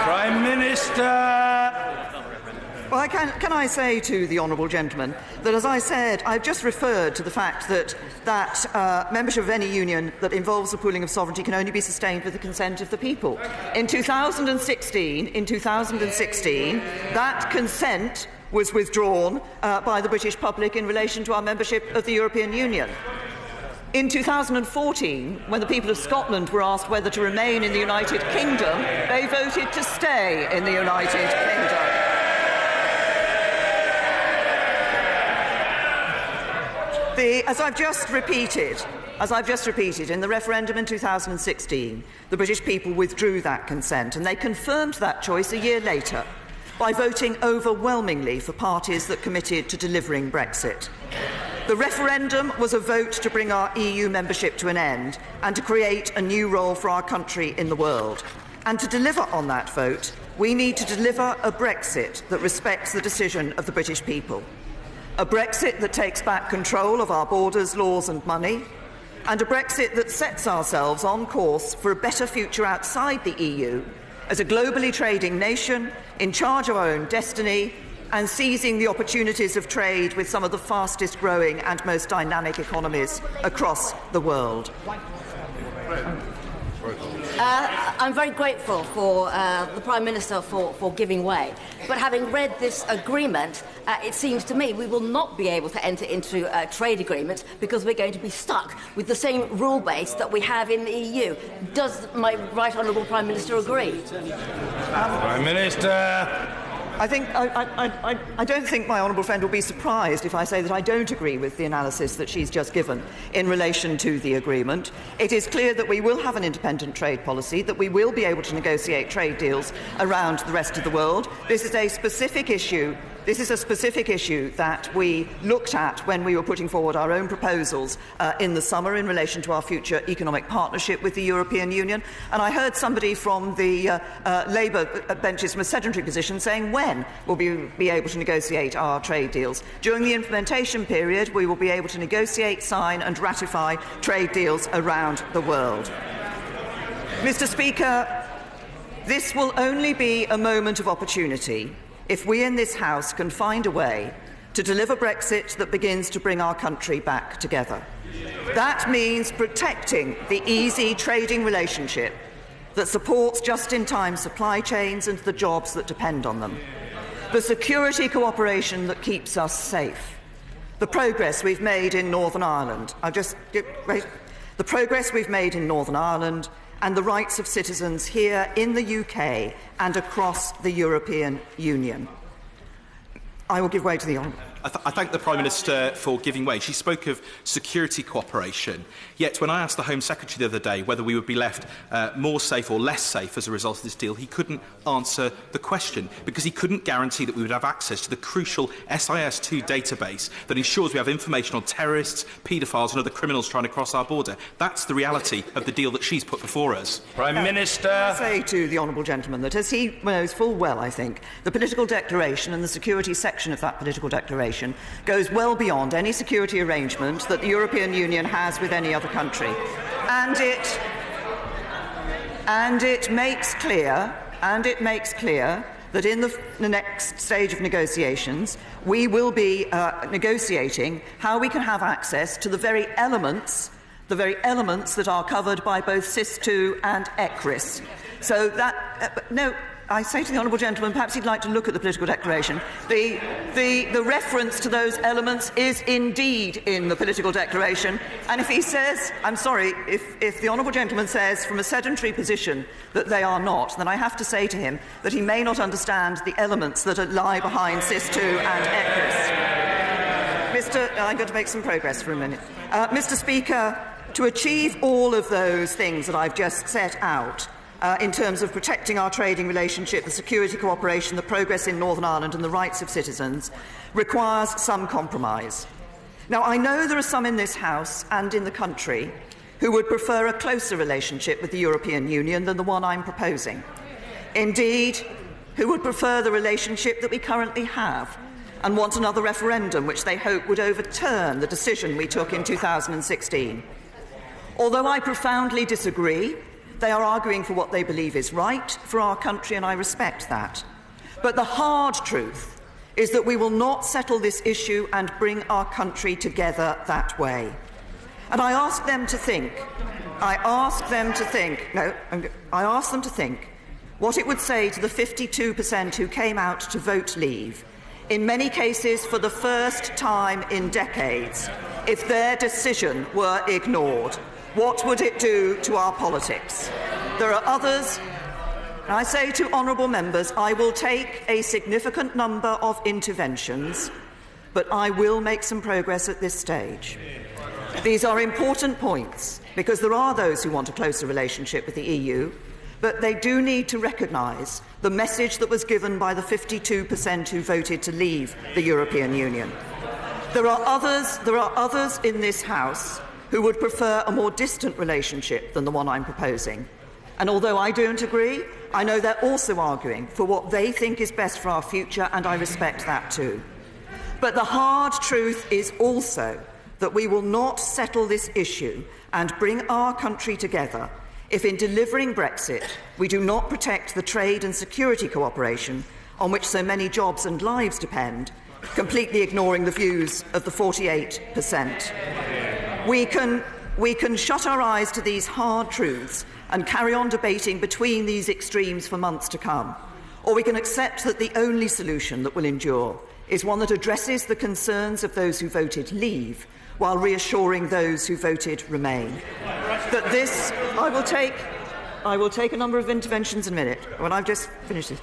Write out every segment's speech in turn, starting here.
Prime Minister. Well, can I say to the honourable gentleman that, as I said, I've just referred to the fact that membership of any union that involves the pooling of sovereignty can only be sustained with the consent of the people. In 2016, that consent was withdrawn by the British public in relation to our membership of the European Union. In 2014, when the people of Scotland were asked whether to remain in the United Kingdom, they voted to stay in the United Kingdom. As I've just repeated, in the referendum in 2016, the British people withdrew that consent, and they confirmed that choice a year later by voting overwhelmingly for parties that committed to delivering Brexit. The referendum was a vote to bring our EU membership to an end and to create a new role for our country in the world. And to deliver on that vote, we need to deliver a Brexit that respects the decision of the British people. A Brexit that takes back control of our borders, laws and money, and a Brexit that sets ourselves on course for a better future outside the EU as a globally trading nation in charge of our own destiny and seizing the opportunities of trade with some of the fastest growing and most dynamic economies across the world. I'm very grateful for the Prime Minister for giving way. But having read this agreement, it seems to me we will not be able to enter into a trade agreement because we're going to be stuck with the same rule base that we have in the EU. Does my Right Honourable Prime Minister agree? Prime Minister. I don't think my honourable friend will be surprised if I say that I don't agree with the analysis that she's just given in relation to the agreement. It is clear that we will have an independent trade policy, that we will be able to negotiate trade deals around the rest of the world. This is a specific issue. This is a specific issue that we looked at when we were putting forward our own proposals in the summer in relation to our future economic partnership with the European Union. And I heard somebody from the Labour benches from a sedentary position saying when will we be able to negotiate our trade deals. During the implementation period, we will be able to negotiate, sign and ratify trade deals around the world. Mr. Speaker, this will only be a moment of opportunity if we in this House can find a way to deliver Brexit that begins to bring our country back together. That means protecting the easy trading relationship that supports just-in-time supply chains and the jobs that depend on them, the security cooperation that keeps us safe, the progress we've made in Northern Ireland. The progress we've made in Northern Ireland and the rights of citizens here in the UK and across the European Union. I will give way to the honourable. I thank the Prime Minister for giving way. She spoke of security cooperation. Yet when I asked the Home Secretary the other day whether we would be left more safe or less safe as a result of this deal, he couldn't answer the question because he couldn't guarantee that we would have access to the crucial SIS2 database that ensures we have information on terrorists, paedophiles and other criminals trying to cross our border. That's the reality of the deal that she's put before us. Prime Minister. I say to the honourable gentleman that, as he knows full well, I think, the political declaration and the security section of that political declaration goes well beyond any security arrangement that the European Union has with any other country. And it makes clear that in the next stage of negotiations, we will be negotiating how we can have access to the very elements that are covered by both SIS2 and ECRIS. So that no. I say to the honourable gentleman, perhaps he'd like to look at the political declaration. The reference to those elements is indeed in the political declaration. And if he says, I'm sorry, if the honourable gentleman says from a sedentary position that they are not, then I have to say to him that he may not understand the elements that lie behind SIS2 and ECRIS. I'm going to make some progress for a minute. Mr. Speaker, to achieve all of those things that I've just set out, in terms of protecting our trading relationship, the security cooperation, the progress in Northern Ireland and the rights of citizens, requires some compromise. Now, I know there are some in this House and in the country who would prefer a closer relationship with the European Union than the one I'm proposing. Indeed, who would prefer the relationship that we currently have and want another referendum which they hope would overturn the decision we took in 2016. Although I profoundly disagree They are arguing for what they believe is right for our country, and I respect that. But the hard truth is that we will not settle this issue and bring our country together that way. And I ask them to think what it would say to the 52% who came out to vote leave, in many cases for the first time in decades, if their decision were ignored. What would it do to our politics? There are others. I say to honourable members, I will take a significant number of interventions, but I will make some progress at this stage. These are important points, because there are those who want a closer relationship with the EU, but they do need to recognise the message that was given by the 52% who voted to leave the European Union. There are others in this House who would prefer a more distant relationship than the one I'm proposing. And although I don't agree, I know they're also arguing for what they think is best for our future, and I respect that too. But the hard truth is also that we will not settle this issue and bring our country together if, in delivering Brexit, we do not protect the trade and security cooperation on which so many jobs and lives depend, completely ignoring the views of the 48%. We can shut our eyes to these hard truths and carry on debating between these extremes for months to come, or we can accept that the only solution that will endure is one that addresses the concerns of those who voted leave while reassuring those who voted remain. That this, I will take a number of interventions in a minute when I've just finished this.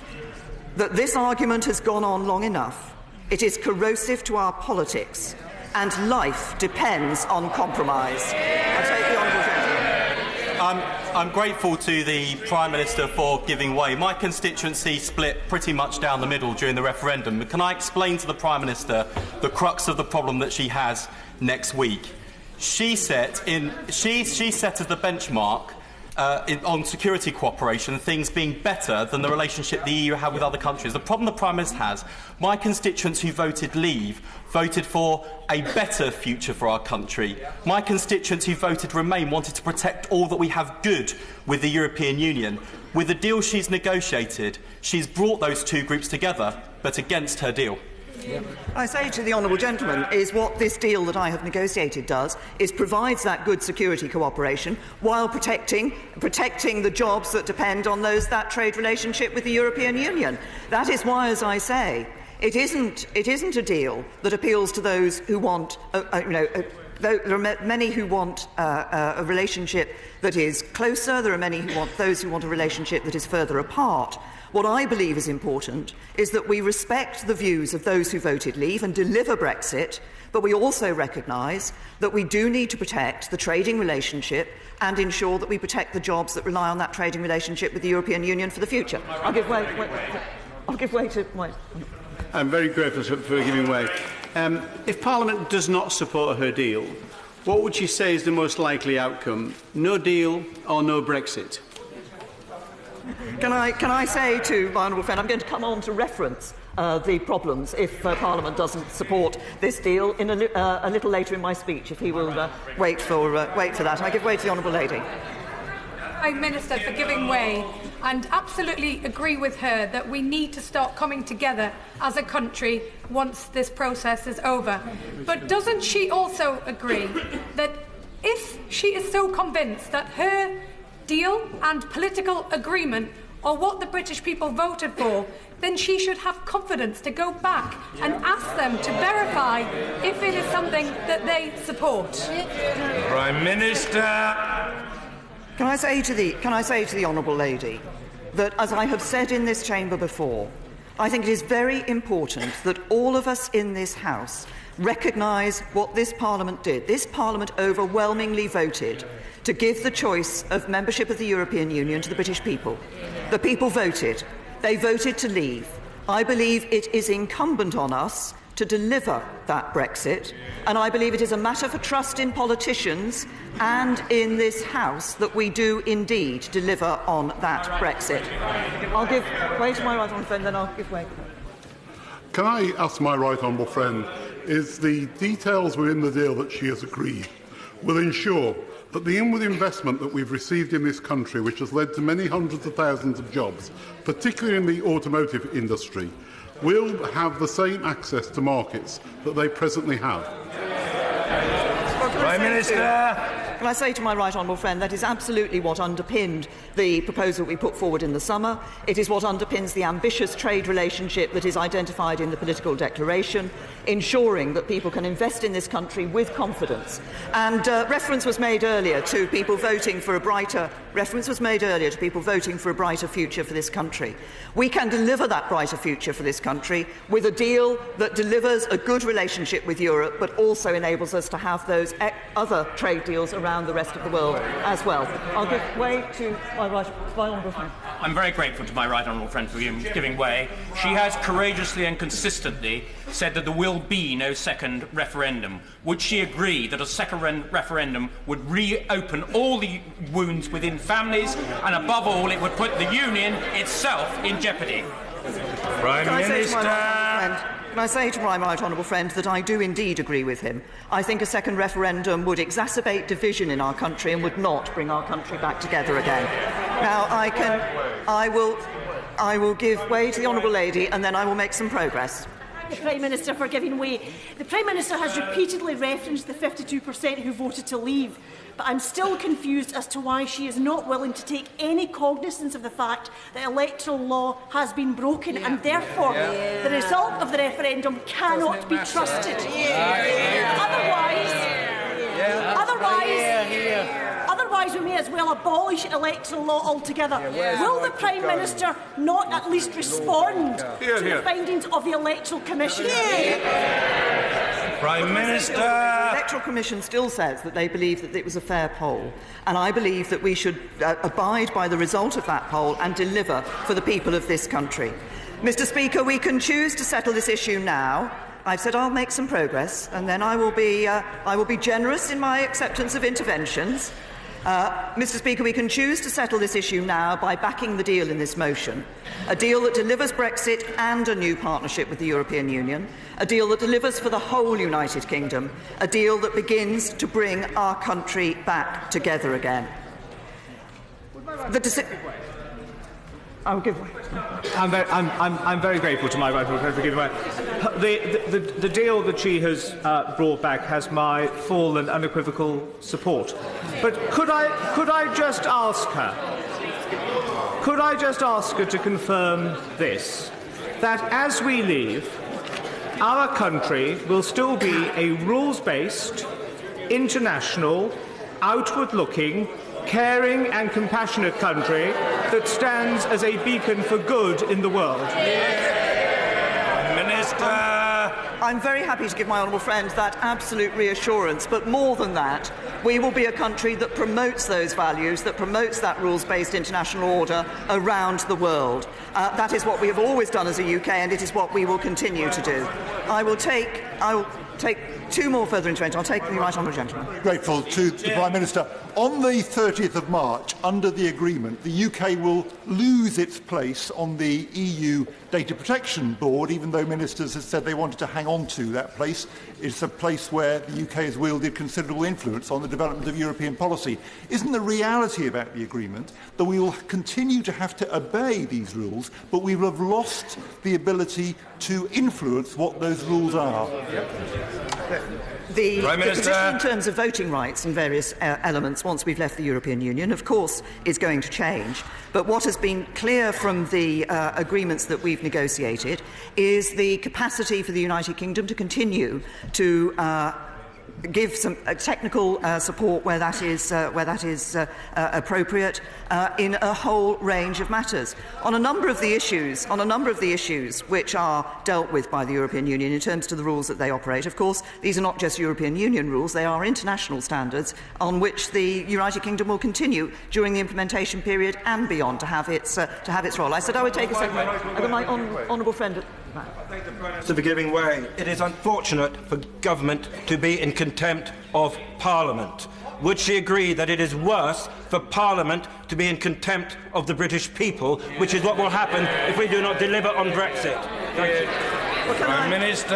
That this argument has gone on long enough. It is corrosive to our politics, and life depends on compromise. I take the honourable gentleman. I'm grateful to the Prime Minister for giving way. My constituency split pretty much down the middle during the referendum. But can I explain to the Prime Minister the crux of the problem that she has next week? She set as the benchmark on security cooperation, things being better than the relationship the EU had with other countries. The problem the Prime Minister has, my constituents who voted leave voted for a better future for our country. My constituents who voted remain wanted to protect all that we have good with the European Union. With the deal she's negotiated, she's brought those two groups together, but against her deal. I say to the honourable gentleman is what this deal that I have negotiated does is provides that good security cooperation while protecting the jobs that depend on that trade relationship with the European Union. That is why, as I say, it isn't a deal that appeals to those who want there are many who want a relationship that is closer. There are those who want a relationship that is further apart. What I believe is important is that we respect the views of those who voted leave and deliver Brexit, but we also recognise that we do need to protect the trading relationship and ensure that we protect the jobs that rely on that trading relationship with the European Union for the future. I'll give way to my... I'm very grateful for giving way. If Parliament does not support her deal, what would she say is the most likely outcome? No deal or no Brexit? Can I say to my honourable friend, I'm going to come on to reference the problems if Parliament doesn't support this deal in a little later in my speech, if he will wait for that. I give way to the honourable lady. Prime Minister for giving way, and absolutely agree with her that we need to start coming together as a country once this process is over. But doesn't she also agree that if she is so convinced that her deal and political agreement are what the British people voted for, then she should have confidence to go back and ask them to verify if it is something that they support? Prime Minister. Can I say to the honourable lady that, as I have said in this chamber before, I think it is very important that all of us in this House recognise what this Parliament did. This Parliament overwhelmingly voted to give the choice of membership of the European Union to the British people. The people voted. They voted to leave. I believe it is incumbent on us to deliver that Brexit, and I believe it is a matter for trust in politicians and in this House that we do indeed deliver on that Brexit. I'll give way to my right honourable friend, then I'll give way. Can I ask my right honourable friend, is the details within the deal that she has agreed will ensure that the inward investment that we've received in this country, which has led to many hundreds of thousands of jobs, particularly in the automotive industry, will have the same access to markets that they presently have? Prime Minister. Can I say to my right honourable friend, that is absolutely what underpinned the proposal we put forward in the summer. It is what underpins the ambitious trade relationship that is identified in the political declaration, ensuring that people can invest in this country with confidence. And reference was made earlier to people voting for a brighter future for this country. We can deliver that brighter future for this country with a deal that delivers a good relationship with Europe, but also enables us to have those other trade deals around the rest of the world as well. I'll give way to my honourable friend. I'm very grateful to my right honourable friend for giving way. She has courageously and consistently said that there will be no second referendum. Would she agree that a second referendum would reopen all the wounds within families, and above all, it would put the Union itself in jeopardy? Prime Minister. Can I say to my right honourable friend that I do indeed agree with him? I think a second referendum would exacerbate division in our country and would not bring our country back together again. Now, I will give way to the honourable lady, and then I will make some progress. The Prime Minister for giving way. The Prime Minister has repeatedly referenced the 52% who voted to leave, but I'm still confused as to why she is not willing to take any cognizance of the fact that electoral law has been broken and therefore the result of the referendum cannot be trusted. Otherwise, we may as well abolish electoral law altogether. Will the Prime Minister not at least respond to the findings of the Electoral Commission? Prime Minister. The Electoral Commission still says that they believe that it was a fair poll, and I believe that we should abide by the result of that poll and deliver for the people of this country. Mr. Speaker, we can choose to settle this issue now. I've said I'll make some progress, and then I will be generous in my acceptance of interventions. Mr. Speaker, we can choose to settle this issue now by backing the deal in this motion, a deal that delivers Brexit and a new partnership with the European Union, a deal that delivers for the whole United Kingdom, a deal that begins to bring our country back together again. I'm very grateful to my right honourable friend for giving way. The deal that she has brought back has my full and unequivocal support. But could I just ask her? Could I just ask her to confirm this? That as we leave, our country will still be a rules-based, international, outward-looking, caring and compassionate country that stands as a beacon for good in the world. Minister. I'm very happy to give my honourable friend that absolute reassurance, but more than that, we will be a country that promotes those values, that promotes that rules-based international order around the world. That is what we have always done as a UK, and it is what we will continue to do. I will take two more further interventions. I'll take the right honourable gentleman. Grateful to the Prime Minister. On the 30th of March, under the agreement, the UK will lose its place on the EU Data Protection Board, even though ministers have said they wanted to hang on to that place. It's a place where the UK has wielded considerable influence on the development of European policy. Isn't the reality about the agreement that we will continue to have to obey these rules, but we will have lost the ability to influence what those rules are? The position in terms of voting rights and various elements once we've left the European Union, of course, is going to change. But what has been clear from the agreements that we've negotiated is the capacity for the United Kingdom to continue to give some technical support where that is appropriate in a whole range of matters. On a number of the issues which are dealt with by the European Union in terms of the rules that they operate, of course, these are not just European Union rules, they are international standards on which the United Kingdom will continue during the implementation period and beyond to have its role. I said I would take a second. I've got my honourable friend. For giving way. It is unfortunate for government to be in contempt of Parliament. Would she agree that it is worse for Parliament to be in contempt of the British people, which is what will happen if we do not deliver on Brexit? Thank you. Prime Minister.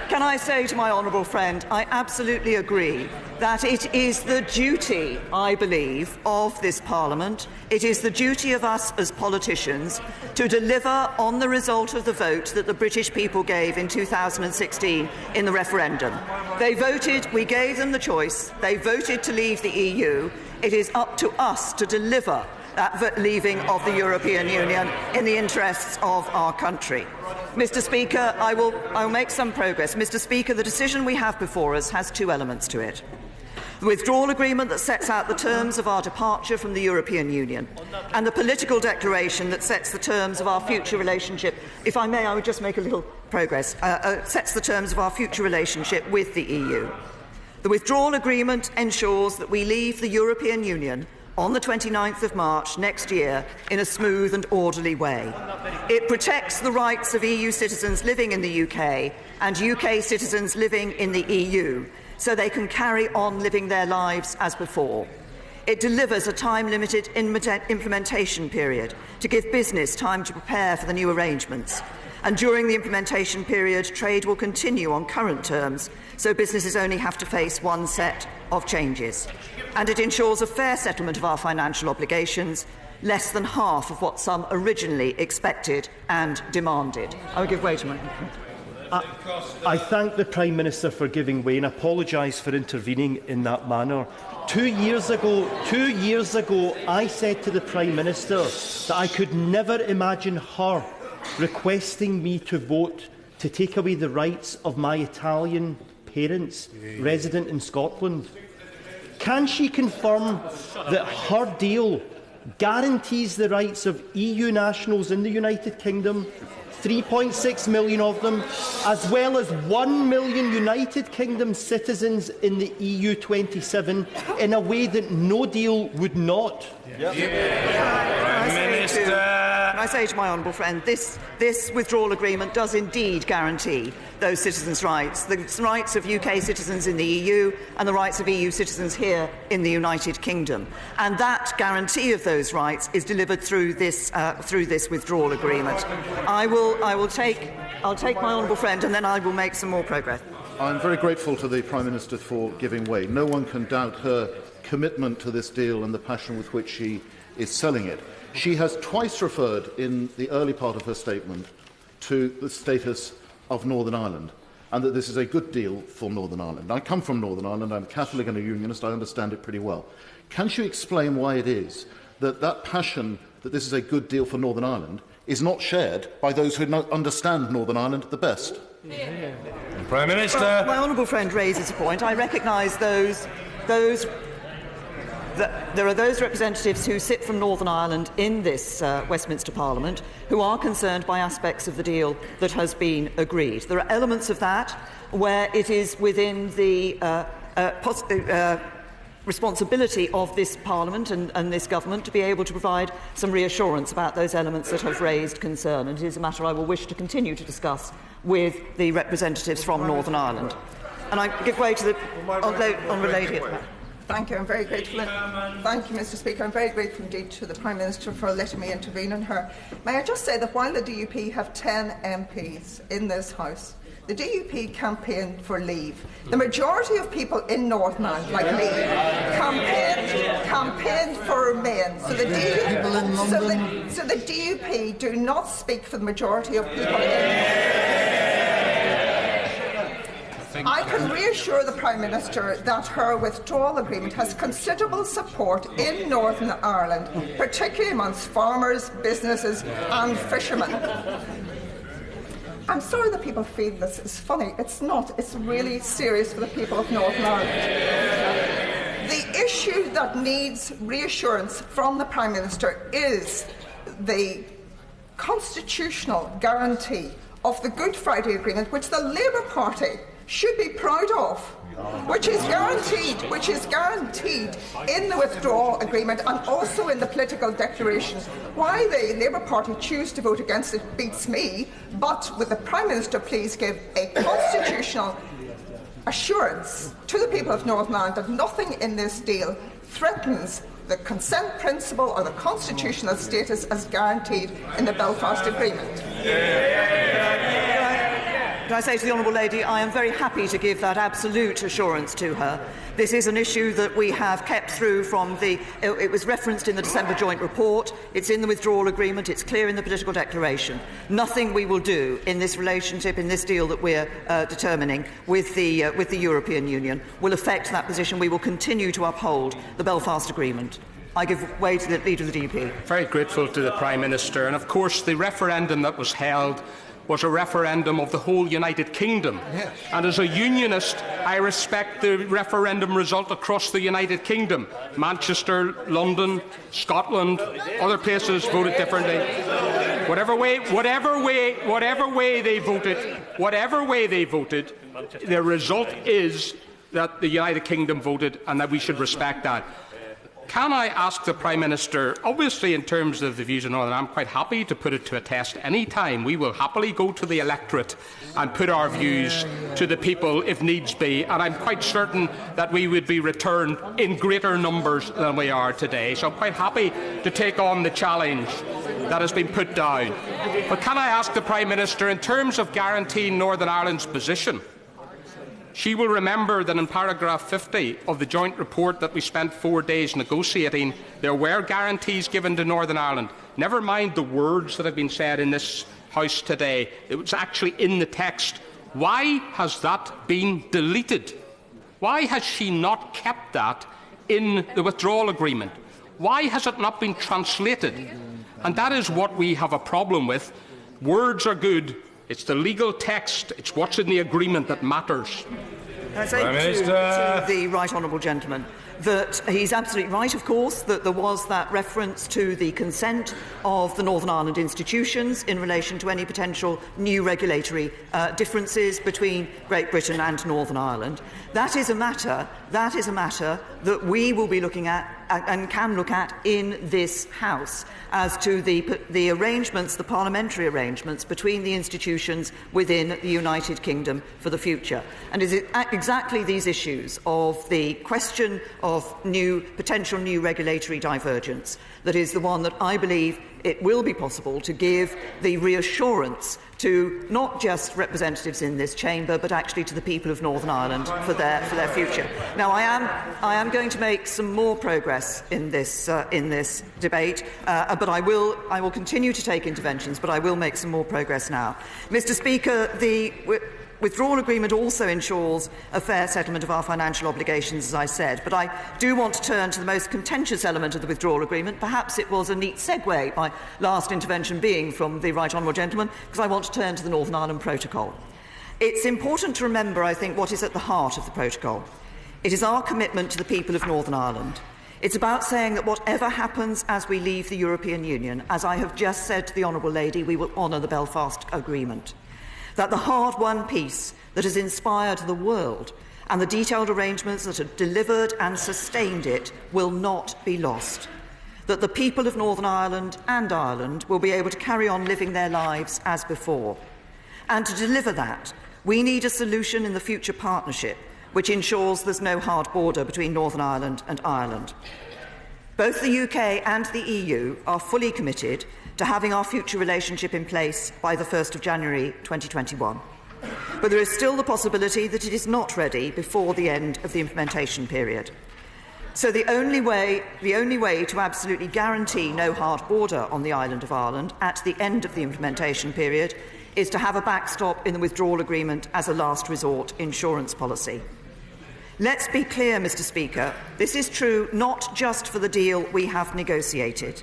Can I say to my honourable friend, I absolutely agree that it is the duty, I believe, of this Parliament, it is the duty of us as politicians to deliver on the result of the vote that the British people gave in 2016 in the referendum. They voted, we gave them the choice, they voted to leave the EU. It is up to us to deliver that leaving of the European Union in the interests of our country. Mr. Speaker, I will make some progress. Mr. Speaker, the decision we have before us has two elements to it. The withdrawal agreement that sets out the terms of our departure from the European Union, and the political declaration that sets the terms of our future relationship. If I may, I would just make a little progress. Sets the terms of our future relationship with the EU. The withdrawal agreement ensures that we leave the European Union on the 29th of March next year in a smooth and orderly way. It protects the rights of EU citizens living in the UK and UK citizens living in the EU, so they can carry on living their lives as before. It delivers a time-limited implementation period to give business time to prepare for the new arrangements. And during the implementation period, trade will continue on current terms, so businesses only have to face one set of changes. And it ensures a fair settlement of our financial obligations, less than half of what some originally expected and demanded. I will give way to my... I thank the Prime Minister for giving way and apologise for intervening in that manner. 2 years ago, I said to the Prime Minister that I could never imagine her requesting me to vote to take away the rights of my Italian parents resident in Scotland. Can she confirm that her deal guarantees the rights of EU nationals in the United Kingdom, 3.6 million of them, as well as 1 million United Kingdom citizens in the EU 27, in a way that no deal would not? Can I say to my honourable friend, this withdrawal agreement does indeed guarantee those citizens' rights, the rights of UK citizens in the EU and the rights of EU citizens here in the United Kingdom. And that guarantee of those rights is delivered through this withdrawal agreement. I'll take my honourable friend and then I will make some more progress. I'm very grateful to the Prime Minister for giving way. No one can doubt her commitment to this deal and the passion with which she is selling it. She has twice referred in the early part of her statement to the status of Northern Ireland and that this is a good deal for Northern Ireland. I come from Northern Ireland. I'm Catholic and a Unionist. I understand it pretty well. Can she explain why it is that that passion that this is a good deal for Northern Ireland is not shared by those who understand Northern Ireland the best? Prime Minister. Well, my honourable friend raises a point. I recognise there are those representatives who sit from Northern Ireland in this Westminster Parliament who are concerned by aspects of the deal that has been agreed. There are elements of that where it is within the responsibility of this Parliament and this Government to be able to provide some reassurance about those elements that have raised concern. And it is a matter I will wish to continue to discuss with the representatives from Northern Ireland. And I give way to the unrelated. Thank you. I'm very grateful. Thank you, Mr. Speaker. I'm very grateful indeed to the Prime Minister for letting me intervene on her. May I just say that while the DUP have 10 MPs in this House, the DUP campaigned for leave. The majority of people in Northern Ireland, like me, campaigned for remain. So the DUP do not speak for the majority of people in I can reassure the Prime Minister that her withdrawal agreement has considerable support in Northern Ireland, particularly amongst farmers, businesses and fishermen. I'm sorry that people feel this is funny. It's not. It's really serious for the people of Northern Ireland. The issue that needs reassurance from the Prime Minister is the constitutional guarantee of the Good Friday Agreement, which the Labour Party should be proud of, which is guaranteed in the withdrawal agreement and also in the political declaration. Why the Labour Party choose to vote against it beats me, but would the Prime Minister please give a constitutional assurance to the people of Northern Ireland that nothing in this deal threatens the consent principle or the constitutional status as guaranteed in the Belfast Agreement? Can I say to the Honourable Lady, I am very happy to give that absolute assurance to her. This is an issue that we have kept through from the... It was referenced in the December joint report, it's in the withdrawal agreement, it's clear in the political declaration. Nothing we will do in this relationship, in this deal that we're determining with the European Union, will affect that position. We will continue to uphold the Belfast Agreement. I give way to the Leader of the DUP. Very grateful to the Prime Minister. And of course, the referendum that was held was a referendum of the whole United Kingdom. Yes. And as a unionist, I respect the referendum result across the United Kingdom. Manchester, London, Scotland, other places voted differently. Whatever way they voted, the result is that the United Kingdom voted, and that we should respect that. Can I ask the Prime Minister, obviously in terms of the views of Northern Ireland, I'm quite happy to put it to a test any time. We will happily go to the electorate and put our views to the people if needs be, and I'm quite certain that we would be returned in greater numbers than we are today. So I'm quite happy to take on the challenge that has been put down. But can I ask the Prime Minister, in terms of guaranteeing Northern Ireland's position, she will remember that in paragraph 50 of the joint report that we spent 4 days negotiating, there were guarantees given to Northern Ireland. Never mind the words that have been said in this House today. It was actually in the text. Why has that been deleted? Why has she not kept that in the withdrawal agreement? Why has it not been translated? And that is what we have a problem with. Words are good. It's the legal text, it's what's in the agreement that matters. Can I say to the right honourable gentleman that he's absolutely right, of course, that there was that reference to the consent of the Northern Ireland institutions in relation to any potential new regulatory differences between Great Britain and Northern Ireland. That is a matter that we will be looking at and can look at in this House as to the arrangements, the parliamentary arrangements between the institutions within the United Kingdom for the future. And is it exactly these issues of the question of potential new regulatory divergence that is the one that I believe it will be possible to give the reassurance to not just representatives in this chamber, but actually to the people of Northern Ireland for their future. Now, I am going to make some more progress in this debate, but I will continue to take interventions, but I will make some more progress now. Mr. Speaker, the withdrawal agreement also ensures a fair settlement of our financial obligations, as I said, but I do want to turn to the most contentious element of the withdrawal agreement. Perhaps it was a neat segue, my last intervention being from the right honourable gentleman, because I want to turn to the Northern Ireland Protocol. It's important to remember, I think, what is at the heart of the Protocol. It is our commitment to the people of Northern Ireland. It's about saying that whatever happens as we leave the European Union, as I have just said to the Honourable Lady, we will honour the Belfast Agreement. That the hard-won peace that has inspired the world and the detailed arrangements that have delivered and sustained it will not be lost. That the people of Northern Ireland and Ireland will be able to carry on living their lives as before. And to deliver that, we need a solution in the future partnership which ensures there's no hard border between Northern Ireland and Ireland. Both the UK and the EU are fully committed to having our future relationship in place by the 1st of January 2021. But there is still the possibility that it is not ready before the end of the implementation period. So the only way to absolutely guarantee no hard border on the island of Ireland at the end of the implementation period is to have a backstop in the withdrawal agreement as a last resort insurance policy. Let's be clear, Mr. Speaker, this is true not just for the deal we have negotiated.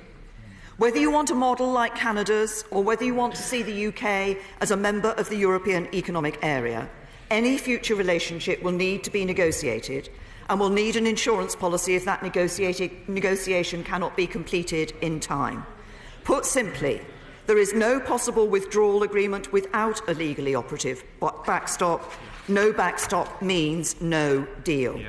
Whether you want a model like Canada's or whether you want to see the UK as a member of the European Economic Area, any future relationship will need to be negotiated and will need an insurance policy if that negotiation cannot be completed in time. Put simply, there is no possible withdrawal agreement without a legally operative backstop. No backstop means no deal.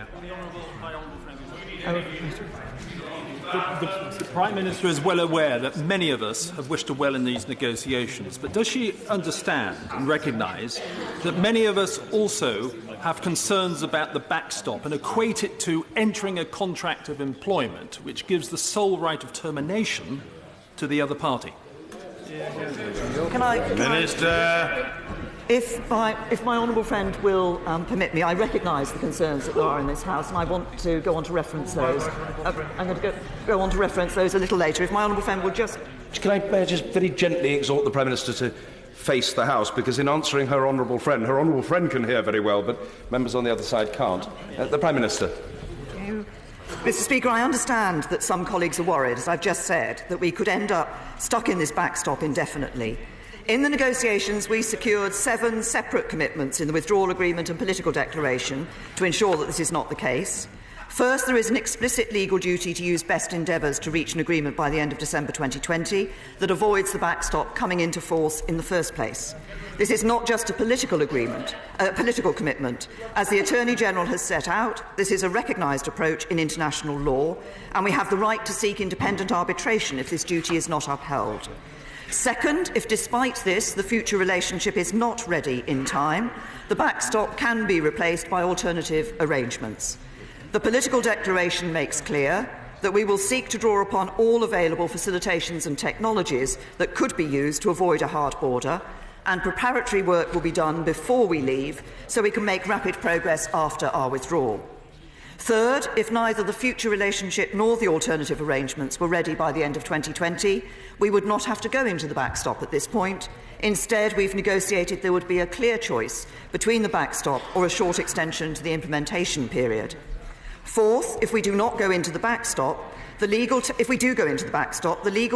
The Prime Minister is well aware that many of us have wished her well in these negotiations, but does she understand and recognise that many of us also have concerns about the backstop and equate it to entering a contract of employment which gives the sole right of termination to the other party? Can I If my honourable friend will permit me, I recognise the concerns that there are in this House, and I want to go on to reference those. I'm going to go on to reference those a little later. If my honourable friend would just... Can I just very gently exhort the Prime Minister to face the House, because in answering her honourable friend can hear very well, but members on the other side can't. The Prime Minister. Mr. Speaker, I understand that some colleagues are worried, as I've just said, that we could end up stuck in this backstop indefinitely. In the negotiations, we secured 7 separate commitments in the withdrawal agreement and political declaration to ensure that this is not the case. First, there is an explicit legal duty to use best endeavours to reach an agreement by the end of December 2020 that avoids the backstop coming into force in the first place. This is not just a political commitment. As the Attorney-General has set out, this is a recognised approach in international law, and we have the right to seek independent arbitration if this duty is not upheld. Second, if despite this the future relationship is not ready in time, the backstop can be replaced by alternative arrangements. The political declaration makes clear that we will seek to draw upon all available facilitations and technologies that could be used to avoid a hard border, and preparatory work will be done before we leave so we can make rapid progress after our withdrawal. Third, if neither the future relationship nor the alternative arrangements were ready by the end of 2020, we would not have to go into the backstop at this point. Instead, we've negotiated there would be a clear choice between the backstop or a short extension to the implementation period. Fourth, if we do not go into the backstop, the legal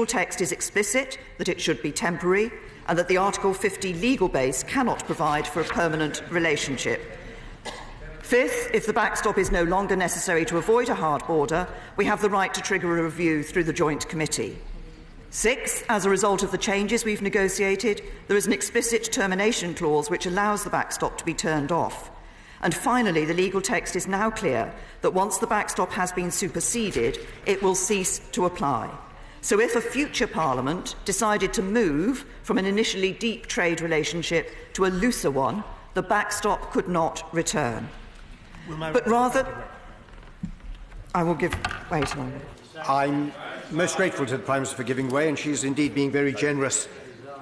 text is explicit that it should be temporary and that the Article 50 legal base cannot provide for a permanent relationship. Fifth, if the backstop is no longer necessary to avoid a hard border, we have the right to trigger a review through the Joint Committee. Sixth, as a result of the changes we've negotiated, there is an explicit termination clause which allows the backstop to be turned off. And finally, the legal text is now clear that once the backstop has been superseded, it will cease to apply. So if a future Parliament decided to move from an initially deep trade relationship to a looser one, the backstop could not return. But rather... I will give... Wait a moment. I'm most grateful to the Prime Minister for giving way, and she's indeed being very generous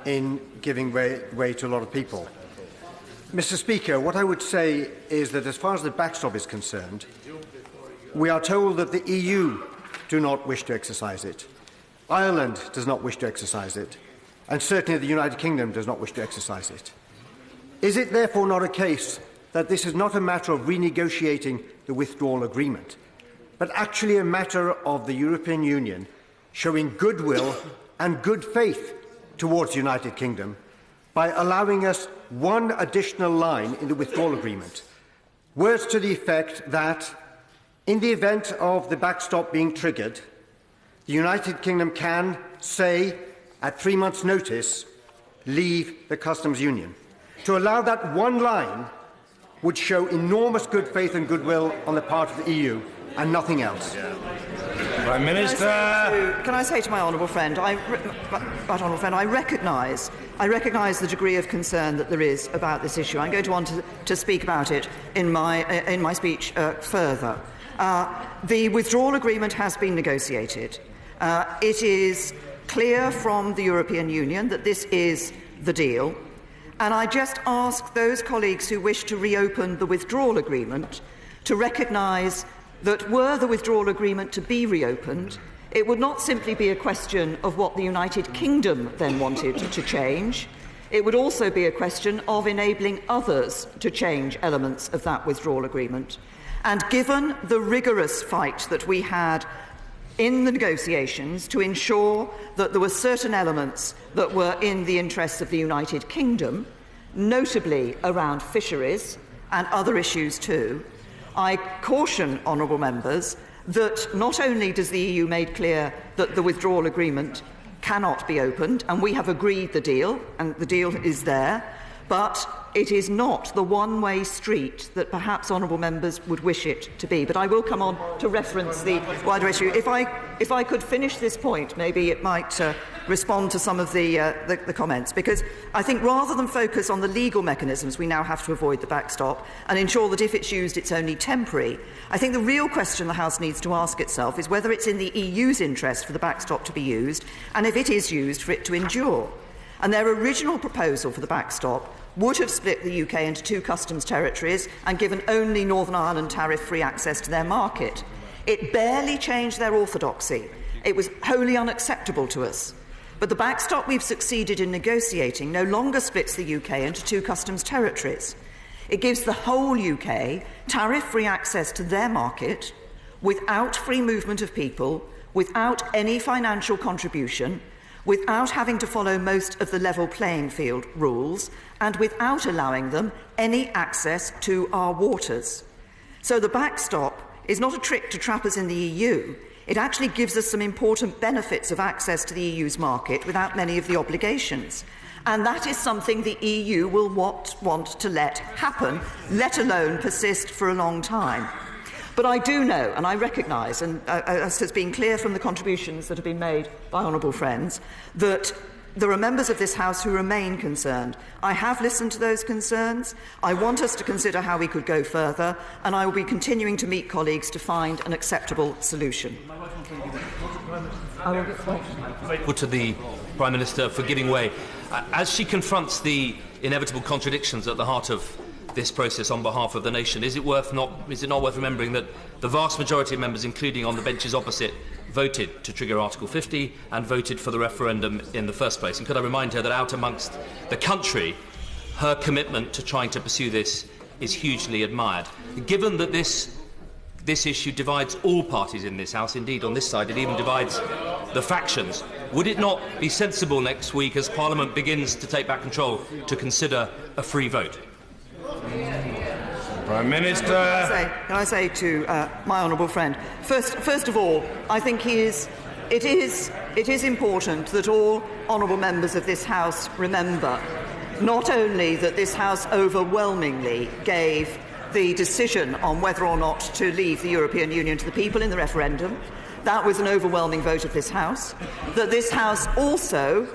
in giving way to a lot of people. Mr. Speaker, what I would say is that as far as the backstop is concerned, we are told that the EU do not wish to exercise it. Ireland does not wish to exercise it, and certainly the United Kingdom does not wish to exercise it. Is it therefore not a case that this is not a matter of renegotiating the withdrawal agreement, but actually a matter of the European Union showing goodwill and good faith towards the United Kingdom by allowing us one additional line in the withdrawal agreement? Words to the effect that, in the event of the backstop being triggered, the United Kingdom can, say, at 3 months' notice, leave the customs union. To allow that one line would show enormous good faith and goodwill on the part of the EU and nothing else. Prime Minister. Can I say to my honourable friend, I recognise the degree of concern that there is about this issue. I'm going to want to speak about it in my speech further. The withdrawal agreement has been negotiated. It is clear from the European Union that this is the deal. And I just ask those colleagues who wish to reopen the withdrawal agreement to recognise that were the withdrawal agreement to be reopened, it would not simply be a question of what the United Kingdom then wanted to change. It would also be a question of enabling others to change elements of that withdrawal agreement. And given the rigorous fight that we had in the negotiations to ensure that there were certain elements that were in the interests of the United Kingdom, notably around fisheries and other issues too, I caution honourable members that not only does the EU make clear that the withdrawal agreement cannot be opened, and we have agreed the deal, and the deal is there, but it is not the one-way street that perhaps honourable members would wish it to be. But I will come on to reference the wider issue. If I could finish this point, maybe it might respond to some of the comments, because I think rather than focus on the legal mechanisms we now have to avoid the backstop and ensure that if it's used it's only temporary, I think the real question the House needs to ask itself is whether it's in the EU's interest for the backstop to be used, and if it is used, for it to endure. And their original proposal for the backstop would have split the UK into 2 customs territories and given only Northern Ireland tariff-free access to their market. It barely changed their orthodoxy. It was wholly unacceptable to us. But the backstop we've succeeded in negotiating no longer splits the UK into 2 customs territories. It gives the whole UK tariff-free access to their market without free movement of people, without any financial contribution, without having to follow most of the level playing field rules, and without allowing them any access to our waters. So the backstop is not a trick to trap us in the EU. It actually gives us some important benefits of access to the EU's market without many of the obligations. And that is something the EU will want to let happen, let alone persist for a long time. But I do know, and I recognise, and as has been clear from the contributions that have been made by honourable friends, that there are members of this House who remain concerned. I have listened to those concerns. I want us to consider how we could go further, and I will be continuing to meet colleagues to find an acceptable solution. Grateful to the Prime Minister for giving way. As she confronts the inevitable contradictions at the heart of this process on behalf of the nation, is it not worth remembering that the vast majority of members, including on the benches opposite, voted to trigger Article 50 and voted for the referendum in the first place? And could I remind her that out amongst the country, her commitment to trying to pursue this is hugely admired. Given that this issue divides all parties in this House, indeed on this side it even divides the factions, would it not be sensible next week, as Parliament begins to take back control, to consider a free vote? Prime Minister. Can I say to my honourable friend, first of all, I think it is important that all honourable members of this House remember not only that this House overwhelmingly gave the decision on whether or not to leave the European Union to the people in the referendum. That was an overwhelming vote of this House. That this House also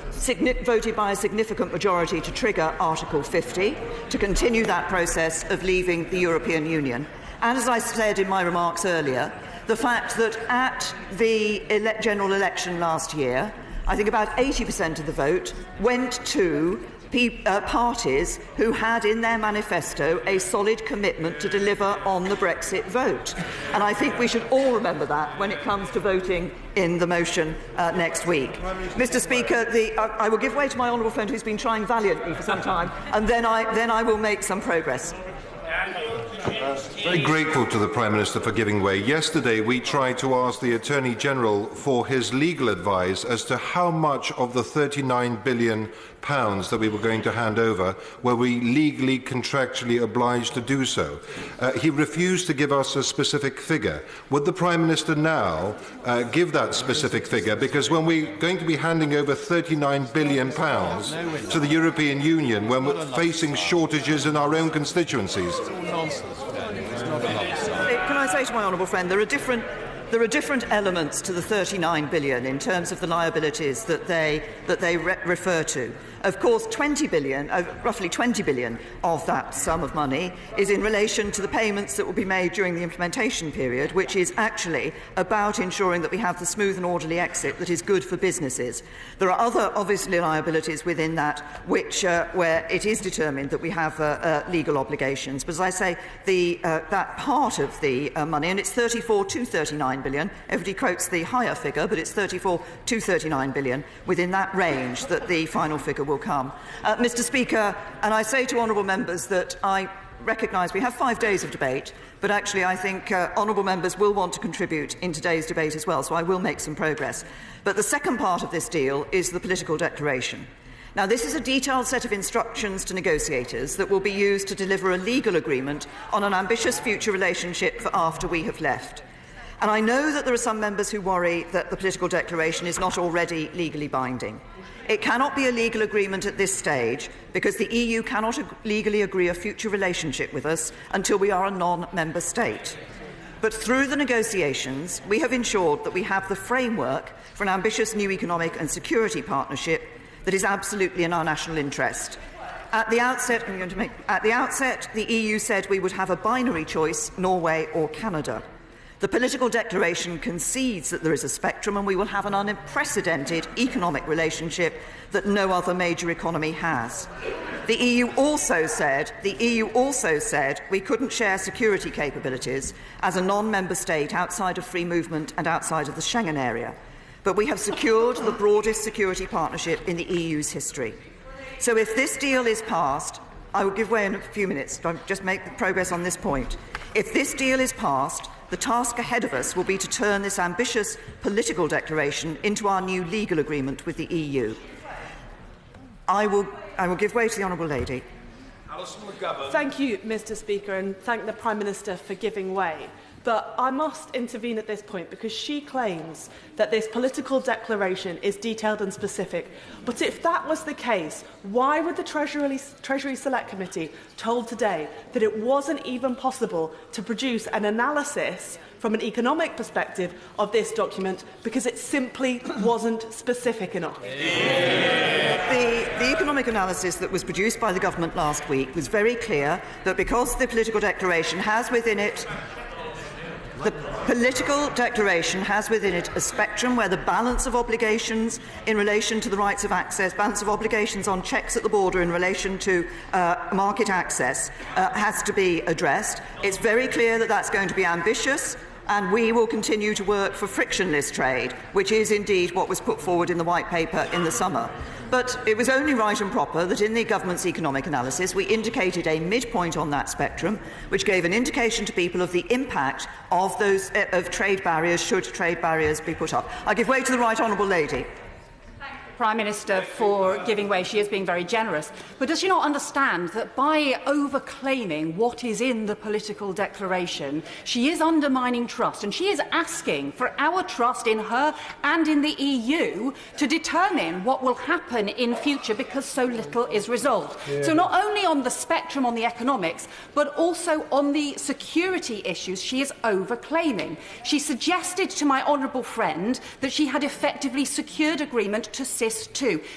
voted by a significant majority to trigger Article 50, to continue that process of leaving the European Union. And as I said in my remarks earlier, the fact that at the general election last year, I think about 80% of the vote went to parties who had in their manifesto a solid commitment to deliver on the Brexit vote. And I think we should all remember that when it comes to voting in the motion next week. Mr. Speaker, I will give way to my honourable friend who's been trying valiantly for some time, and then I will make some progress. Very grateful to the Prime Minister for giving way. Yesterday we tried to ask the Attorney General for his legal advice as to how much of the £39 billion that we were going to hand over were we legally, contractually obliged to do so. He refused to give us a specific figure. Would the Prime Minister now give that specific figure? Because when we're going to be handing over £39 billion to the European Union when we're facing shortages in our own constituencies. Can I say to my honourable friend, there are different elements to the £39 billion in terms of the liabilities that they refer to. Of course, roughly 20 billion of that sum of money is in relation to the payments that will be made during the implementation period, which is actually about ensuring that we have the smooth and orderly exit that is good for businesses. There are other, obviously, liabilities within that which, where it is determined that we have legal obligations. But as I say, that part of the money, and it's 34 to 39 billion, everybody quotes the higher figure, but it's 34 to 39 billion, within that range that the final figure will come. Mr. Speaker, and I say to honourable members that I recognise we have 5 days of debate, but actually I think honourable members will want to contribute in today's debate as well, so I will make some progress. But the second part of this deal is the political declaration. Now, this is a detailed set of instructions to negotiators that will be used to deliver a legal agreement on an ambitious future relationship for after we have left. And I know that there are some members who worry that the political declaration is not already legally binding. It cannot be a legal agreement at this stage because the EU cannot legally agree a future relationship with us until we are a non-member state. But through the negotiations, we have ensured that we have the framework for an ambitious new economic and security partnership that is absolutely in our national interest. At the outset, the EU said we would have a binary choice, Norway or Canada. The political declaration concedes that there is a spectrum and we will have an unprecedented economic relationship that no other major economy has. The EU also said we couldn't share security capabilities as a non-member state outside of free movement and outside of the Schengen area. But we have secured the broadest security partnership in the EU's history. So if this deal is passed, I will give way in a few minutes to just make the progress on this point. If this deal is passed, the task ahead of us will be to turn this ambitious political declaration into our new legal agreement with the EU. I will give way to the Honourable Lady. Thank you, Mr. Speaker, and thank the Prime Minister for giving way. But I must intervene at this point because she claims that this political declaration is detailed and specific. But if that was the case, why would the Treasury Select Committee told today that it wasn't even possible to produce an analysis from an economic perspective of this document because it simply wasn't specific enough? The economic analysis that was produced by the government last week was very clear that because the political declaration has within it a spectrum where the balance of obligations in relation to the rights of access, balance of obligations on checks at the border in relation to market access has to be addressed. It's very clear that that's going to be ambitious, and we will continue to work for frictionless trade, which is indeed what was put forward in the White Paper in the summer. But it was only right and proper that in the government's economic analysis we indicated a midpoint on that spectrum, which gave an indication to people of the impact of those of trade barriers should trade barriers be put up. I give way to the Right Honourable Lady. Prime Minister for giving way. She is being very generous. But does she not understand that by over-claiming what is in the political declaration, she is undermining trust, and she is asking for our trust in her and in the EU to determine what will happen in future because so little is resolved. Yeah. So not only on the spectrum on the economics, but also on the security issues, she is over-claiming. She suggested to my honourable friend that she had effectively secured agreement to SIS2.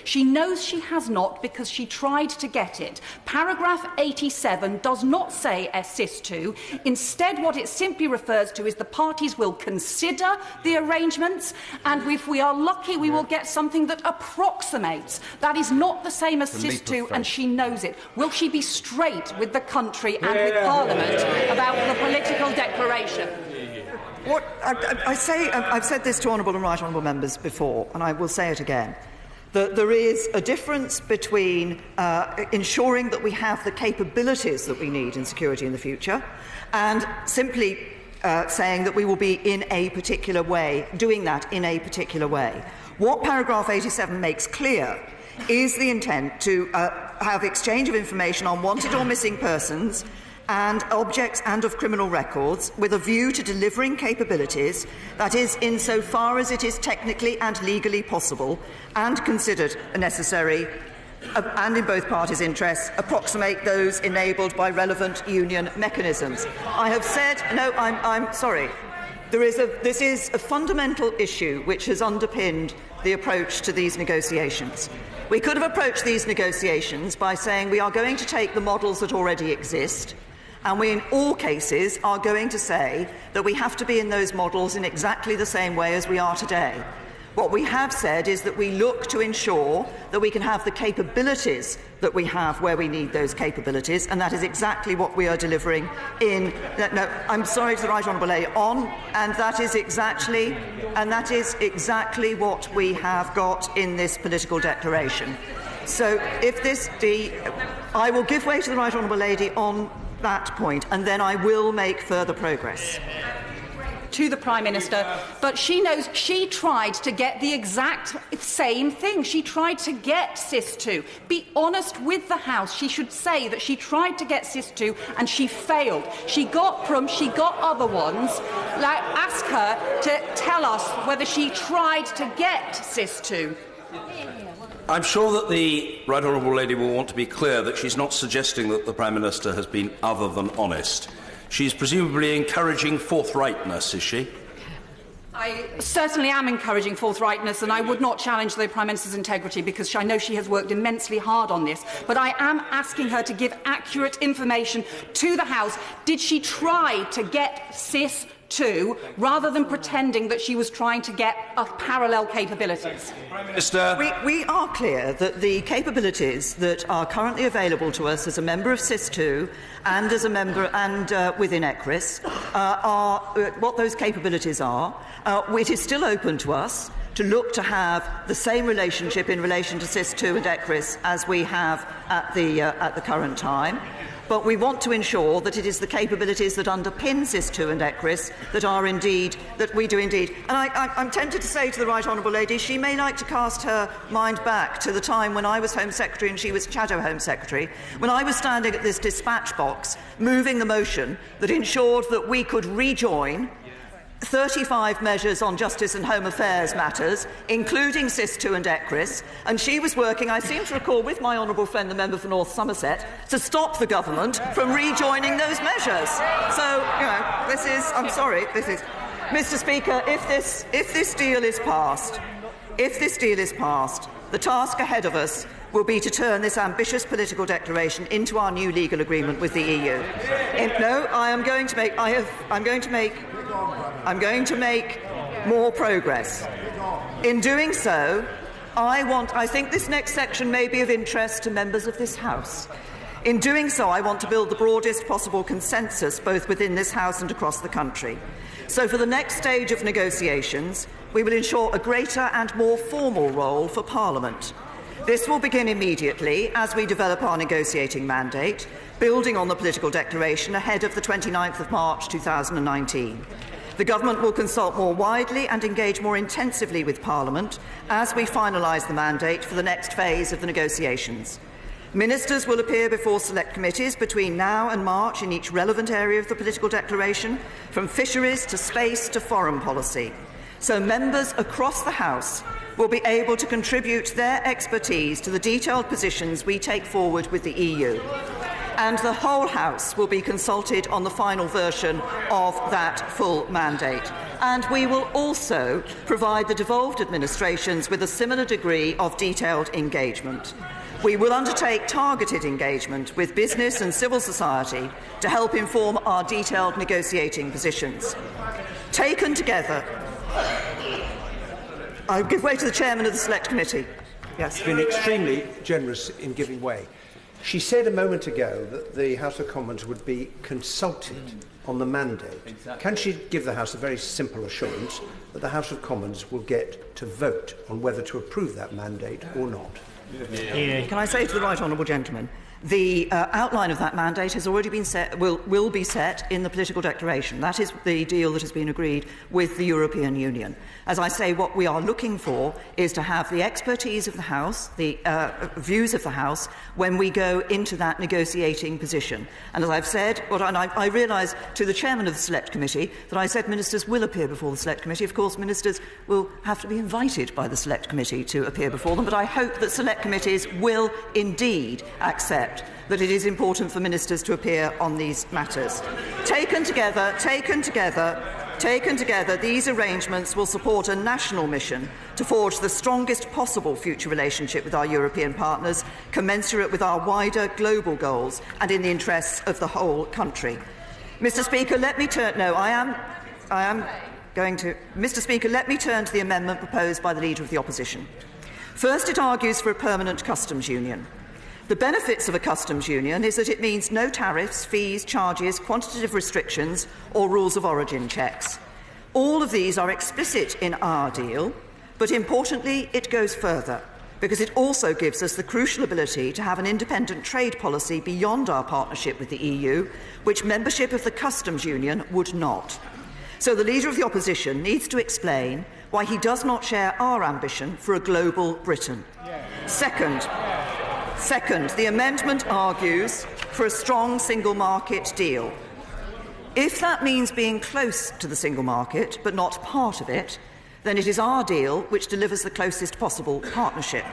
She knows she has not because she tried to get it. Paragraph 87 does not say SIS2. Instead, what it simply refers to is the parties will consider the arrangements, and if we are lucky, we will get something that approximates. That is not the same as SIS2, and she knows it. Will she be straight with the country and with Parliament about the political declaration? What I've said this to honourable and right honourable members before, and I will say it again. There is a difference between ensuring that we have the capabilities that we need in security in the future and simply saying that we will be in a particular way, doing that in a particular way. What paragraph 87 makes clear is the intent to have exchange of information on wanted or missing persons and objects and of criminal records with a view to delivering capabilities, that is, insofar as it is technically and legally possible and considered necessary and in both parties' interests, approximate those enabled by relevant union mechanisms. I have said, no, I'm sorry. This is a fundamental issue which has underpinned the approach to these negotiations. We could have approached these negotiations by saying we are going to take the models that already exist, and we in all cases are going to say that we have to be in those models in exactly the same way as we are today. What we have said is that we look to ensure that we can have the capabilities that we have where we need those capabilities, and that is exactly what we are delivering in. No, I'm sorry to the Right Honourable Lady, and that is exactly what we have got in this political declaration. So, I will give way to the Right Honourable Lady on that point, and then I will make further progress. To the Prime Minister, but she knows she tried to get the exact same thing. She tried to get SIS2. Be honest with the House. She should say that she tried to get SIS2 and she failed. She got other ones. Like, ask her to tell us whether she tried to get SIS2. I'm sure that the Right Honourable Lady will want to be clear that she's not suggesting that the Prime Minister has been other than honest. She's presumably encouraging forthrightness, is she? I certainly am encouraging forthrightness, and I would not challenge the Prime Minister's integrity because I know she has worked immensely hard on this. But I am asking her to give accurate information to the House. Did she try to get SIS SIS2, rather than pretending that she was trying to get us parallel capabilities? Minister. We are clear that the capabilities that are currently available to us as a member of SIS2 and as a member and within ECRIS are what those capabilities are. It is still open to us to look to have the same relationship in relation to SIS2 and ECRIS as we have at the current time. But we want to ensure that it is the capabilities that underpin SIS2 and ECRIS that we do indeed. And I'm tempted to say to the Right Honourable Lady, she may like to cast her mind back to the time when I was Home Secretary and she was Shadow Home Secretary, when I was standing at this dispatch box moving the motion that ensured that we could rejoin 35 measures on justice and home affairs matters, including SIS2 and ECRIS, and she was working, I seem to recall, with my honourable friend, the member for North Somerset, to stop the government from rejoining those measures. So, I'm sorry, Mr. Speaker, if this deal is passed, the task ahead of us will be to turn this ambitious political declaration into our new legal agreement with the EU. I'm going to make more progress. In doing so, I think this next section may be of interest to members of this House. In doing so, I want to build the broadest possible consensus both within this House and across the country. So for the next stage of negotiations, we will ensure a greater and more formal role for Parliament. This will begin immediately as we develop our negotiating mandate, building on the political declaration ahead of the 29th of March 2019. The Government will consult more widely and engage more intensively with Parliament as we finalise the mandate for the next phase of the negotiations. Ministers will appear before select committees between now and March in each relevant area of the political declaration, from fisheries to space to foreign policy. So members across the House will be able to contribute their expertise to the detailed positions we take forward with the EU. And the whole House will be consulted on the final version of that full mandate. And we will also provide the devolved administrations with a similar degree of detailed engagement. We will undertake targeted engagement with business and civil society to help inform our detailed negotiating positions. Taken together, I give way to the Chairman of the Select Committee. Yes. Been extremely generous in giving way. She said a moment ago that the House of Commons would be consulted on the mandate. Exactly. Can she give the House a very simple assurance that the House of Commons will get to vote on whether to approve that mandate or not? Can I say to the Right Honourable Gentleman, the outline of that mandate has already been set, will be set in the political declaration. That is the deal that has been agreed with the European Union. As I say, what we are looking for is to have the expertise of the House, the views of the House, when we go into that negotiating position. And as I've said, I realise to the Chairman of the Select Committee that I said ministers will appear before the Select Committee. Of course, ministers will have to be invited by the Select Committee to appear before them, but I hope that Select Committees will indeed accept that it is important for ministers to appear on these matters. Taken together, these arrangements will support a national mission to forge the strongest possible future relationship with our European partners, commensurate with our wider global goals and in the interests of the whole country. Mr. Speaker, let me turn to the amendment proposed by the Leader of the Opposition. First, it argues for a permanent customs union. The benefits of a customs union is that it means no tariffs, fees, charges, quantitative restrictions or rules of origin checks. All of these are explicit in our deal, but importantly it goes further, because it also gives us the crucial ability to have an independent trade policy beyond our partnership with the EU, which membership of the customs union would not. So the Leader of the Opposition needs to explain why he does not share our ambition for a global Britain. Second, the amendment argues for a strong single market deal. If that means being close to the single market but not part of it, then it is our deal which delivers the closest possible partnership.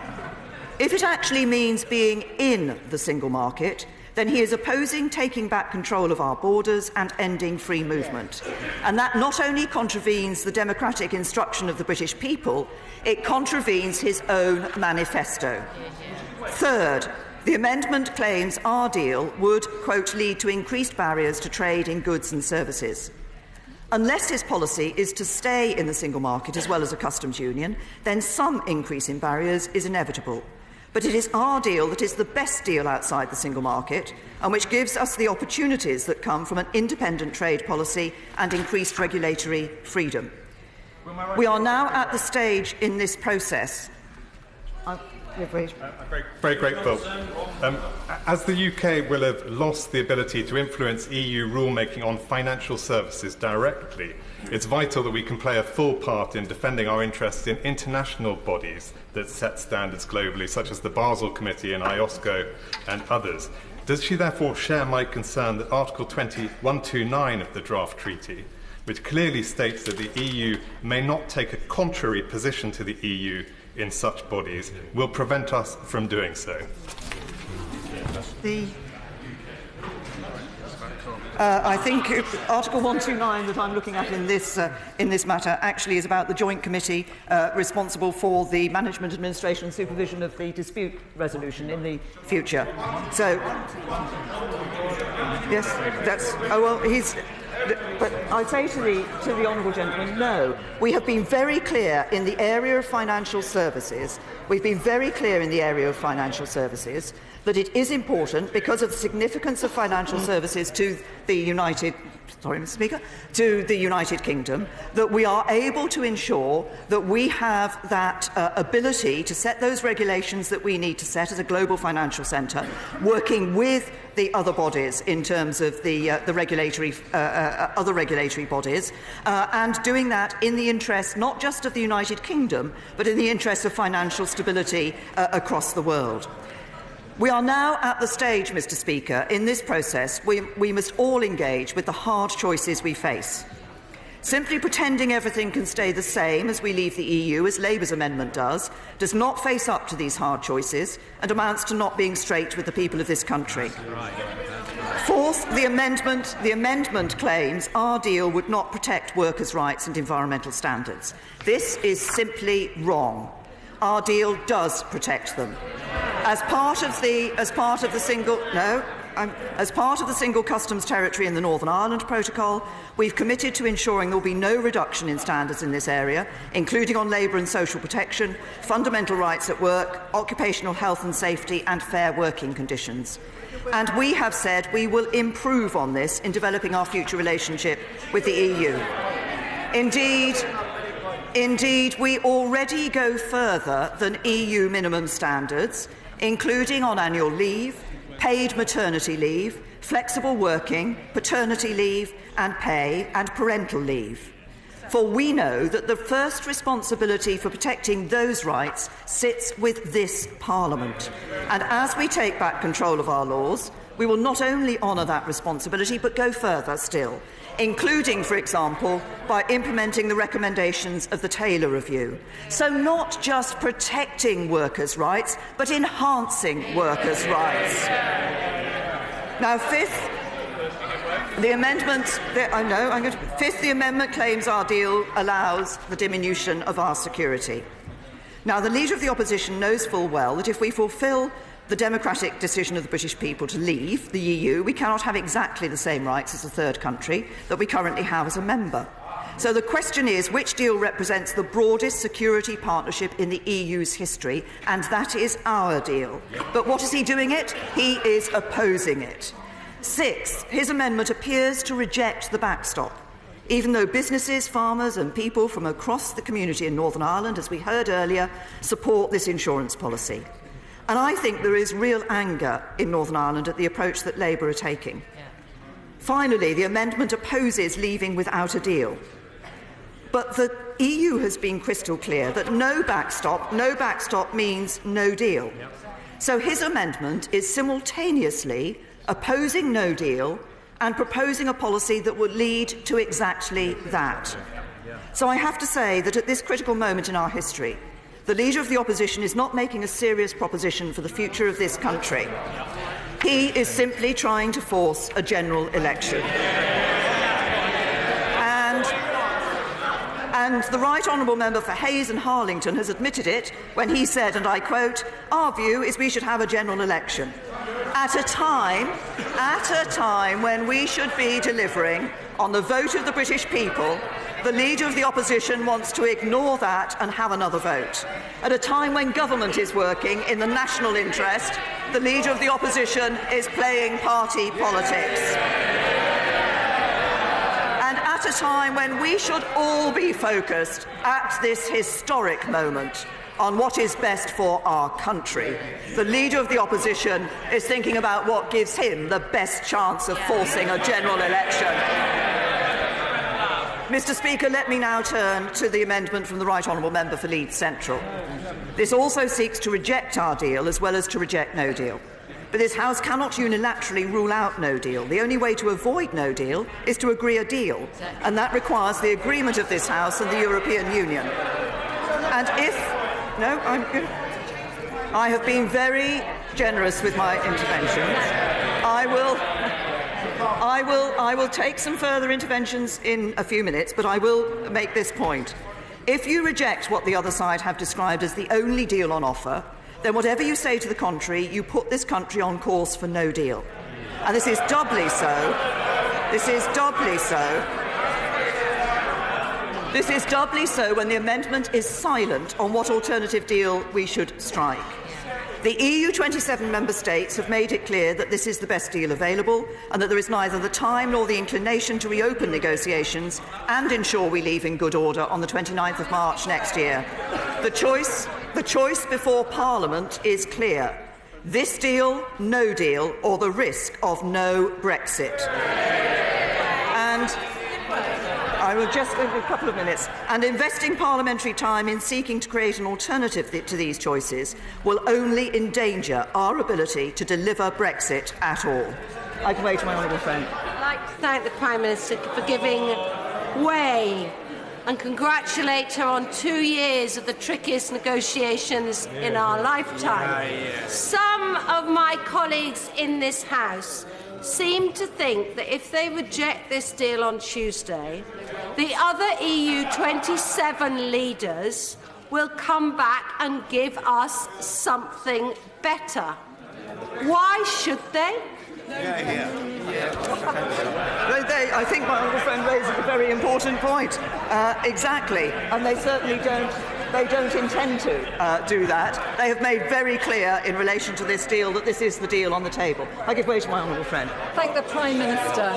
If it actually means being in the single market, then he is opposing taking back control of our borders and ending free movement. And that not only contravenes the democratic instruction of the British people, it contravenes his own manifesto. Third, the amendment claims our deal would, quote, lead to increased barriers to trade in goods and services. Unless his policy is to stay in the single market as well as a customs union, then some increase in barriers is inevitable. But it is our deal that is the best deal outside the single market and which gives us the opportunities that come from an independent trade policy and increased regulatory freedom. We are now at the stage in this process. Very grateful. As the UK will have lost the ability to influence EU rulemaking on financial services directly, it's vital that we can play a full part in defending our interests in international bodies that set standards globally, such as the Basel Committee and IOSCO and others. Does she therefore share my concern that Article 129 of the draft treaty, which clearly states that the EU may not take a contrary position to the EU in such bodies, will prevent us from doing so? I think Article 129 that I'm looking at in this matter actually is about the joint committee responsible for the management, administration and supervision of the dispute resolution in the future. So, yes, that's... Oh, well, he's... But I say to the honourable gentleman, no. We have been very clear in the area of financial services. We've been very clear in the area of financial services that it is important, because of the significance of financial services to the United Kingdom, that we are able to ensure that we have that ability to set those regulations that we need to set as a global financial centre, working with the other bodies in terms of the regulatory other regulatory bodies, and doing that in the interest not just of the United Kingdom, but in the interest of financial stability across the world. We are now at the stage, Mr. Speaker, in this process we must all engage with the hard choices we face. Simply pretending everything can stay the same as we leave the EU, as Labour's amendment does not face up to these hard choices and amounts to not being straight with the people of this country. Fourth, the amendment claims our deal would not protect workers' rights and environmental standards. This is simply wrong. Our deal does protect them. As part of the single customs territory in the Northern Ireland Protocol, we've committed to ensuring there will be no reduction in standards in this area, including on labour and social protection, fundamental rights at work, occupational health and safety and fair working conditions. And we have said we will improve on this in developing our future relationship with the EU. Indeed, we already go further than EU minimum standards, including on annual leave, paid maternity leave, flexible working, paternity leave and pay, and parental leave. For we know that the first responsibility for protecting those rights sits with this Parliament. And as we take back control of our laws, we will not only honour that responsibility but go further still, including, for example, by implementing the recommendations of the Taylor Review. So not just protecting workers' rights, but enhancing workers' rights. Now, fifth, the amendment claims our deal allows the diminution of our security. Now, the Leader of the Opposition knows full well that if we fulfil the democratic decision of the British people to leave the EU, we cannot have exactly the same rights as a third country that we currently have as a member. So the question is, which deal represents the broadest security partnership in the EU's history? And that is our deal. But what is he doing it? He is opposing it. Sixth, his amendment appears to reject the backstop, even though businesses, farmers and people from across the community in Northern Ireland, as we heard earlier, support this insurance policy. And I think there is real anger in Northern Ireland at the approach that Labour are taking. Finally, the amendment opposes leaving without a deal. But the EU has been crystal clear that no backstop means no deal. So his amendment is simultaneously opposing no deal and proposing a policy that would lead to exactly that. So I have to say that at this critical moment in our history, the Leader of the Opposition is not making a serious proposition for the future of this country. He is simply trying to force a general election. And the Right Honourable Member for Hayes and Harlington has admitted it when he said, and I quote, "Our view is we should have a general election." at a time when we should be delivering on the vote of the British people, the Leader of the Opposition wants to ignore that and have another vote. At a time when government is working in the national interest, the Leader of the Opposition is playing party politics. And at a time when we should all be focused at this historic moment on what is best for our country, the Leader of the Opposition is thinking about what gives him the best chance of forcing a general election. Mr. Speaker, let me now turn to the amendment from the Right Honourable Member for Leeds Central. This also seeks to reject our deal as well as to reject no deal. But this House cannot unilaterally rule out no deal. The only way to avoid no deal is to agree a deal, and that requires the agreement of this House and the European Union. And if... No, I'm good. I have been very generous with my interventions. I will take some further interventions in a few minutes, but I will make this point. If you reject what the other side have described as the only deal on offer, then whatever you say to the contrary, you put this country on course for no deal. And this is doubly so. This is doubly so. This is doubly so when the amendment is silent on what alternative deal we should strike. The EU 27 member states have made it clear that this is the best deal available and that there is neither the time nor the inclination to reopen negotiations and ensure we leave in good order on the 29th of March next year. The choice before Parliament is clear. This deal, no deal, or the risk of no Brexit. And I will just in a couple of minutes. And investing parliamentary time in seeking to create an alternative to these choices will only endanger our ability to deliver Brexit at all. I can wait to my honourable friend. I'd like to thank the Prime Minister for giving way and congratulate her on 2 years of the trickiest negotiations in our lifetime. Some of my colleagues in this House seem to think that if they reject this deal on Tuesday, the other EU 27 leaders will come back and give us something better. Why should they? I think my honourable friend raises a very important point. Exactly, and they certainly don't intend to do that. They have made very clear in relation to this deal that this is the deal on the table. I give way to my honourable friend. Thank the Prime Minister.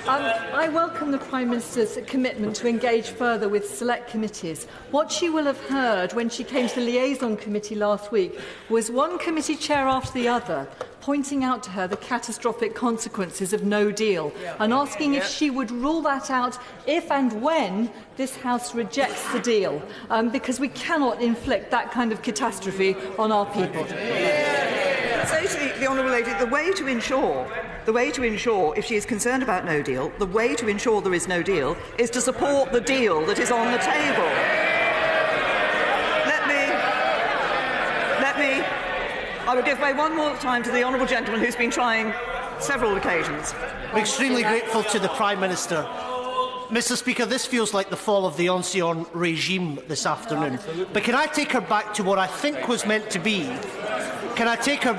I welcome the Prime Minister's commitment to engage further with select committees. What she will have heard when she came to the liaison committee last week was one committee chair after the other pointing out to her the catastrophic consequences of no deal and asking if she would rule that out if and when this House rejects the deal, because we cannot inflict that kind of catastrophe on our people. Say to the honourable lady, the way to ensure, if she is concerned about no deal, the way to ensure there is no deal is to support the deal that is on the table. I will give way one more time to the honourable gentleman who's been trying several occasions. I'm extremely grateful to the Prime Minister. Mr. Speaker, this feels like the fall of the Ancien regime this afternoon. But can I take her back to what I think was meant to be? Can I take her...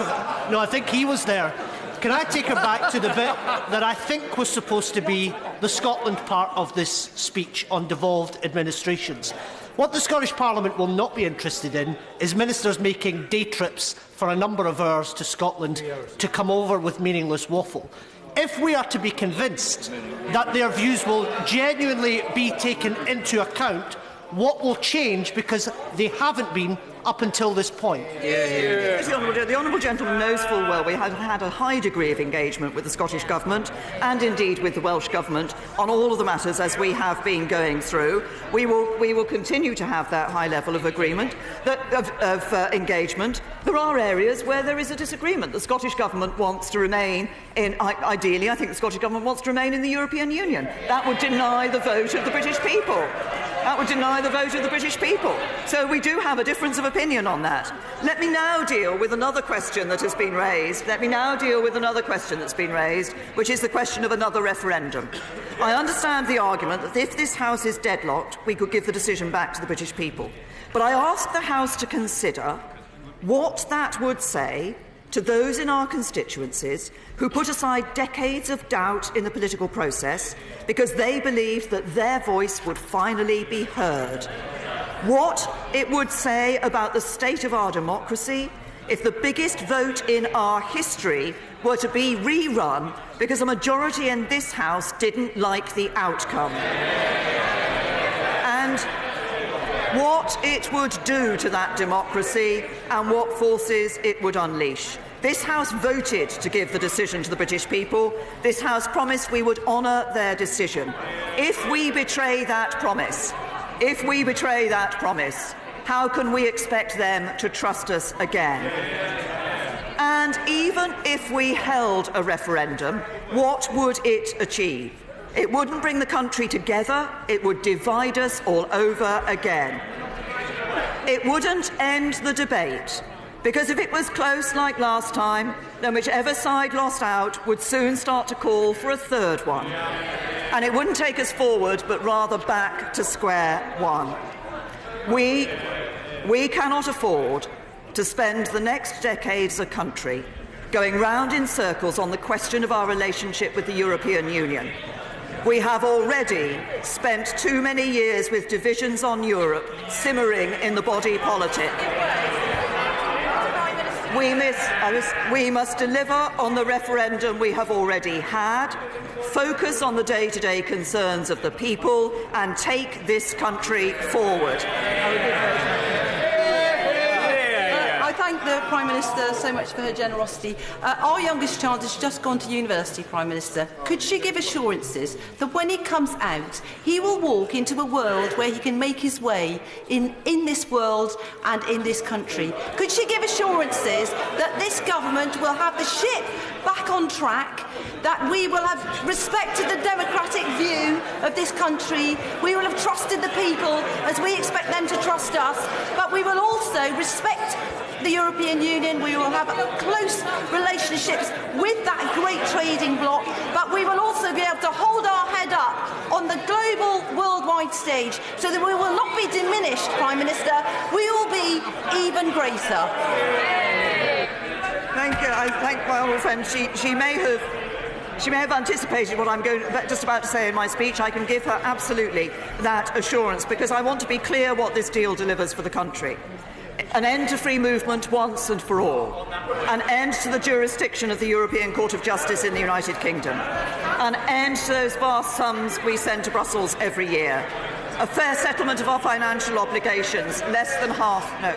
No, I think he was there. Can I take her back to the bit that I think was supposed to be the Scotland part of this speech on devolved administrations? What the Scottish Parliament will not be interested in is ministers making day trips for a number of hours to Scotland to come over with meaningless waffle. If we are to be convinced that their views will genuinely be taken into account, what will change, because they haven't been up until this point? The honourable gentleman knows full well we have had a high degree of engagement with the Scottish Government and indeed with the Welsh Government on all of the matters as we have been going through. We will continue to have that high level of agreement, of engagement. There are areas where there is a disagreement. The Scottish Government wants to remain in, ideally, I think the Scottish Government wants to remain in the European Union. That would deny the vote of the British people. That would deny the vote of the British people. So we do have a difference of opinion on that. Let me now deal with another question that has been raised. Which is the question of another referendum. I understand the argument that if this House is deadlocked, we could give the decision back to the British people. But I ask the House to consider what that would say to those in our constituencies who put aside decades of doubt in the political process because they believed that their voice would finally be heard. What it would say about the state of our democracy if the biggest vote in our history were to be rerun because a majority in this House didn't like the outcome. And what it would do to that democracy and what forces it would unleash. This House voted to give the decision to the British people. This House promised we would honour their decision. If we betray that promise, how can we expect them to trust us again? And even if we held a referendum, what would it achieve? It wouldn't bring the country together, it would divide us all over again. It wouldn't end the debate, because if it was close like last time, then whichever side lost out would soon start to call for a third one. And it wouldn't take us forward, but rather back to square one. We cannot afford to spend the next decade as a country going round in circles on the question of our relationship with the European Union. We have already spent too many years with divisions on Europe simmering in the body politic. We must deliver on the referendum we have already had, focus on the day-to-day concerns of the people, and take this country forward. I thank the Prime Minister so much for her generosity. Our youngest child has just gone to university, Prime Minister. Could she give assurances that when he comes out, he will walk into a world where he can make his way in this world and in this country? Could she give assurances that this government will have the ship back on track, that we will have respected the democratic view of this country, we will have trusted the people as we expect them to trust us, but we will also respect the European Union, we will have close relationships with that great trading bloc, but we will also be able to hold our head up on the global worldwide stage so that we will not be diminished, Prime Minister, we will be even greater. Thank you. I thank my honourable friend. She may have anticipated what I'm just about to say in my speech. I can give her absolutely that assurance because I want to be clear what this deal delivers for the country. An end to free movement once and for all. An end to the jurisdiction of the European Court of Justice in the United Kingdom. An end to those vast sums we send to Brussels every year. A fair settlement of our financial obligations, less than half. No.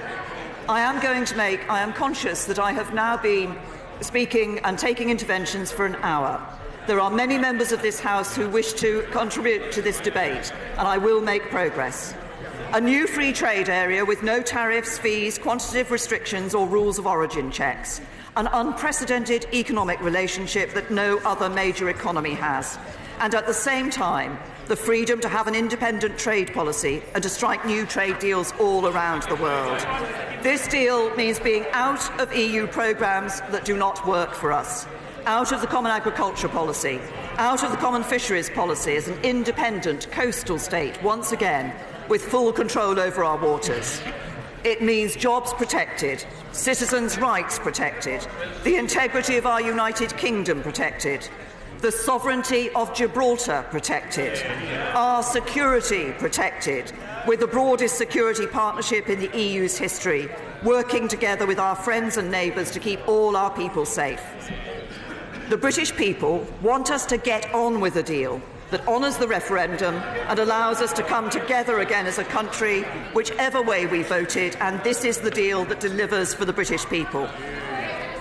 I am conscious that I have now been speaking and taking interventions for an hour. There are many members of this House who wish to contribute to this debate, and I will make progress. A new free trade area with no tariffs, fees, quantitative restrictions or rules of origin checks. An unprecedented economic relationship that no other major economy has. And at the same time, the freedom to have an independent trade policy and to strike new trade deals all around the world. This deal means being out of EU programmes that do not work for us, out of the Common Agriculture Policy, out of the Common Fisheries Policy as an independent coastal state once again, with full control over our waters. It means jobs protected, citizens' rights protected, the integrity of our United Kingdom protected, the sovereignty of Gibraltar protected, our security protected, with the broadest security partnership in the EU's history, working together with our friends and neighbours to keep all our people safe. The British people want us to get on with a deal that honours the referendum and allows us to come together again as a country, whichever way we voted, and this is the deal that delivers for the British people.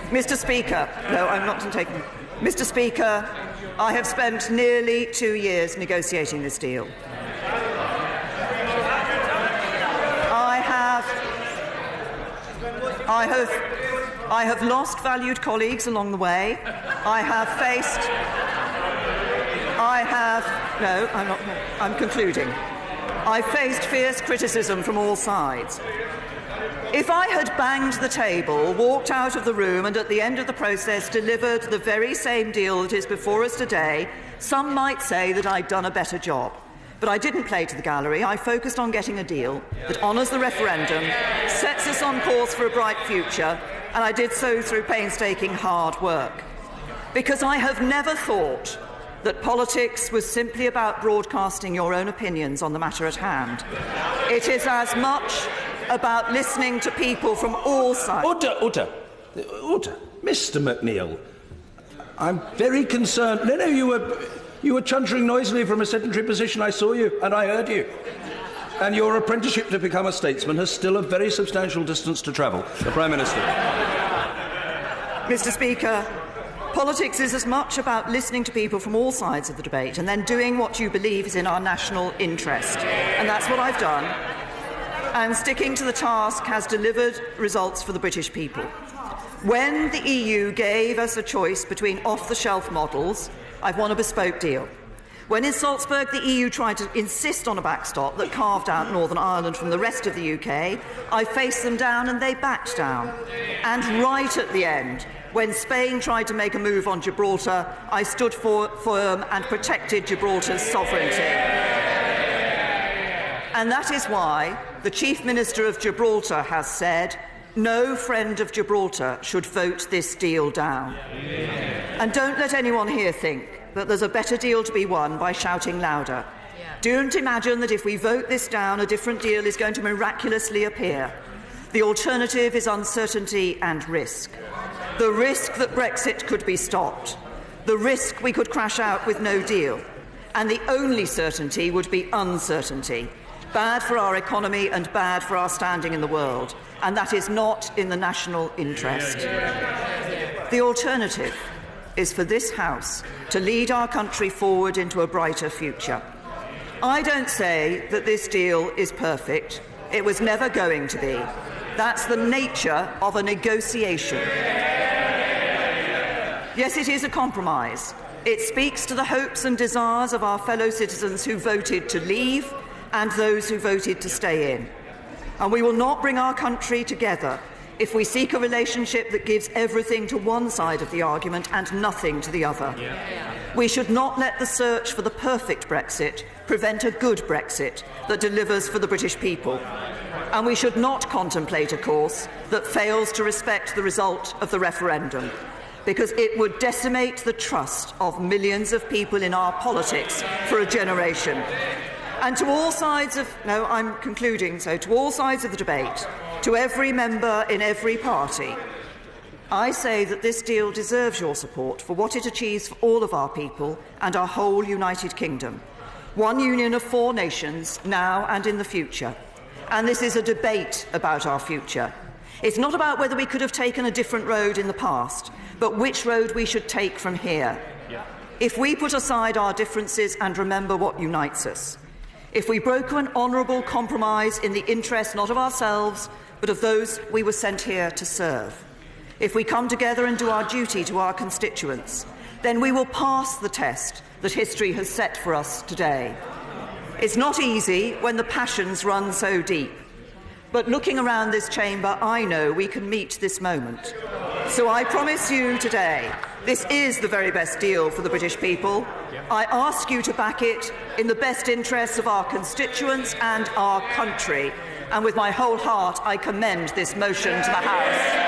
Mr. Speaker, no, I'm not taking. Mr. Speaker, I have spent nearly 2 years negotiating this deal. I have lost valued colleagues along the way. I'm concluding. I faced fierce criticism from all sides. If I had banged the table, walked out of the room and at the end of the process delivered the very same deal that is before us today, some might say that I'd done a better job. But I didn't play to the gallery. I focused on getting a deal that honours the referendum, sets us on course for a bright future, and I did so through painstaking hard work. Because I have never thought that politics was simply about broadcasting your own opinions on the matter at hand. It is as much about listening to people from all sides. Order. Mr. McNeill, I'm very concerned. No, you were chuntering noisily from a sedentary position. I saw you and I heard you. And your apprenticeship to become a statesman has still a very substantial distance to travel. The Prime Minister. Mr. Speaker, politics is as much about listening to people from all sides of the debate and then doing what you believe is in our national interest. And that's what I've done. And sticking to the task has delivered results for the British people. When the EU gave us a choice between off-the-shelf models, I've won a bespoke deal. When in Salzburg the EU tried to insist on a backstop that carved out Northern Ireland from the rest of the UK, I faced them down and they backed down. And right at the end, when Spain tried to make a move on Gibraltar, I stood firm and protected Gibraltar's sovereignty. And that is why the Chief Minister of Gibraltar has said, no friend of Gibraltar should vote this deal down. And don't let anyone here think that there's a better deal to be won by shouting louder. Don't imagine that if we vote this down, a different deal is going to miraculously appear. The alternative is uncertainty and risk. The risk that Brexit could be stopped. The risk we could crash out with no deal. And the only certainty would be uncertainty. Bad for our economy and bad for our standing in the world. And that is not in the national interest. The alternative is for this House to lead our country forward into a brighter future. I don't say that this deal is perfect. It was never going to be. That's the nature of a negotiation. Yes, it is a compromise. It speaks to the hopes and desires of our fellow citizens who voted to leave and those who voted to stay in. And we will not bring our country together if we seek a relationship that gives everything to one side of the argument and nothing to the other. We should not let the search for the perfect Brexit prevent a good Brexit that delivers for the British people. And we should not contemplate a course that fails to respect the result of the referendum, because it would decimate the trust of millions of people in our politics for a generation. And to all sides of... No, I'm concluding. So to all sides of the debate, to every member in every party, I say that this deal deserves your support for what it achieves for all of our people and our whole United Kingdom. One union of 4 nations, now and in the future. And this is a debate about our future. It's not about whether we could have taken a different road in the past, but which road we should take from here. If we put aside our differences and remember what unites us, if we broker an honourable compromise in the interest not of ourselves, but of those we were sent here to serve, if we come together and do our duty to our constituents, then we will pass the test that history has set for us today. It's not easy when the passions run so deep, but looking around this chamber, I know we can meet this moment. So I promise you today, this is the very best deal for the British people. I ask you to back it in the best interests of our constituents and our country. And with my whole heart, I commend this motion to the House.